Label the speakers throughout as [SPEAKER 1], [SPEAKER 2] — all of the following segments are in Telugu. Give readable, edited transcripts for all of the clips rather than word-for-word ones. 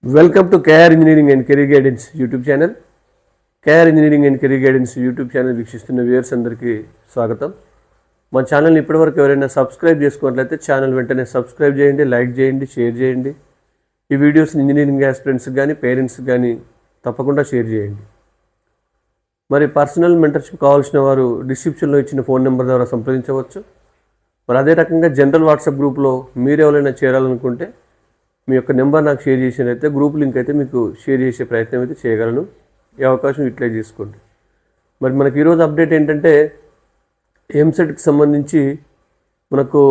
[SPEAKER 1] Welcome to KR engineering and career guidance YouTube channel. KR engineering and career guidance YouTube channel వీక్షిస్తున్న వ్యూయర్స్ అందరికీ స్వాగతం. మా ఛానల్ని ఇప్పటివరకు ఎవరైనా సబ్స్క్రైబ్ చేసుకున్నట్లయితే ఛానల్ వెంటనే సబ్స్క్రైబ్ చేయండి, లైక్ చేయండి, షేర్ చేయండి. ఈ వీడియోస్ని ఇంజనీరింగ్ ఆస్పిరెంట్స్కి కానీ పేరెంట్స్కి కానీ తప్పకుండా షేర్ చేయండి. మరి పర్సనల్ మెంటర్షిప్ కావాల్సిన వారు డిస్క్రిప్షన్లో ఇచ్చిన ఫోన్ నెంబర్ ద్వారా సంప్రదించవచ్చు. మరి అదే రకంగా జనరల్ వాట్సాప్ గ్రూప్లో మీరు ఎవరైనా చేరాలనుకుంటే మీ యొక్క నెంబర్ నాకు షేర్ చేసినట్లయితే గ్రూప్ లింక్ అయితే మీకు షేర్ చేసే ప్రయత్నం అయితే చేయగలను. ఈ అవకాశం యూటిలైజ్ చేసుకోండి. మరి మనకి ఈరోజు అప్డేట్ ఏంటంటే ఎంసెట్కి సంబంధించి మనకు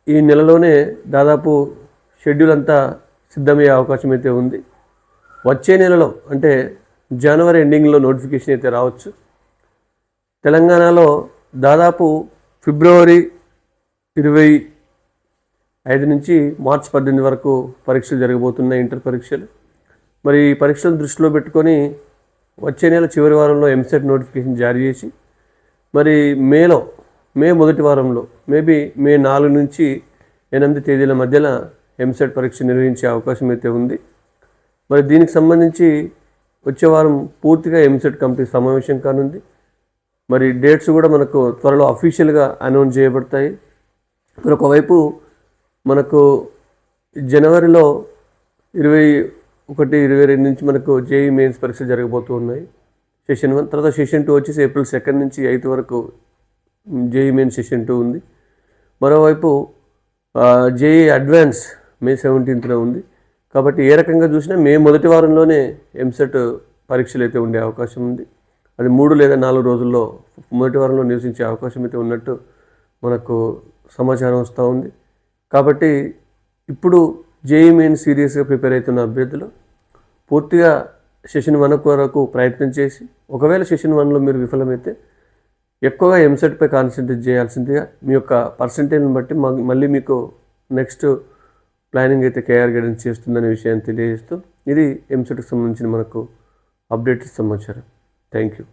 [SPEAKER 1] ఈ నెలలోనే దాదాపు షెడ్యూల్ అంతా సిద్ధమయ్యే అవకాశం అయితే ఉంది. వచ్చే నెలలో అంటే జనవరి ఎండింగ్లో నోటిఫికేషన్ అయితే రావచ్చు. తెలంగాణలో దాదాపు ఫిబ్రవరి 25 నుంచి మార్చి 18 వరకు పరీక్షలు జరగబోతున్నాయి, ఇంటర్ పరీక్షలు. మరి ఈ పరీక్షలను దృష్టిలో పెట్టుకొని వచ్చే నెల చివరి వారంలో ఎంసెట్ నోటిఫికేషన్ జారీ చేసి మరి మే మొదటి వారంలో మేబీ మే 4 నుంచి 8 తేదీల మధ్యలో ఎంసెట్ పరీక్ష నిర్వహించే అవకాశం అయితే ఉంది. మరి దీనికి సంబంధించి వచ్చే వారం పూర్తిగా ఎంసెట్ కమిటీ సమావేశం కానుంది. మరి డేట్స్ కూడా మనకు త్వరలో అఫీషియల్గా అనౌన్స్ చేయబడతాయి. మరి ఒకవైపు మనకు జనవరిలో 21, 22 నుంచి మనకు జేఈ మెయిన్స్ పరీక్షలు జరగబోతూ ఉన్నాయి. సెషన్ 1 తర్వాత సెషన్ 2 వచ్చేసి ఏప్రిల్ 2 నుంచి 8 వరకు జేఈ మెయిన్స్ సెషన్ 2 ఉంది. మరోవైపు జేఈ అడ్వాన్స్ మే 17న ఉంది. కాబట్టి ఏ రకంగా చూసినా మే మొదటి వారంలోనే ఎంసెట్ పరీక్షలు అయితే ఉండే అవకాశం ఉంది. అది 3 లేదా 4 రోజుల్లో మొదటి వారంలో నివసించే అవకాశం అయితే ఉన్నట్టు మనకు సమాచారం వస్తూ ఉంది. కాబట్టి ఇప్పుడు జేఈ మెయిన్ సీరియస్గా ప్రిపేర్ అవుతున్న అభ్యర్థులు పూర్తిగా సెషన్ 1 వరకు ప్రయత్నం చేసి ఒకవేళ సెషన్ 1లో మీరు విఫలమైతే ఎక్కువగా ఎంసెట్పై కాన్సన్ట్రేట్ చేయాల్సిందిగా మీ యొక్క పర్సంటేజ్ని బట్టి మళ్ళీ మీకు నెక్స్ట్ ప్లానింగ్ అయితే కేఆర్ గైడెన్స్ చేస్తుందనే విషయాన్ని తెలియజేస్తూ ఇది ఎంసెట్కి సంబంధించిన మనకు అప్డేట్ సమాచారం. Thank you.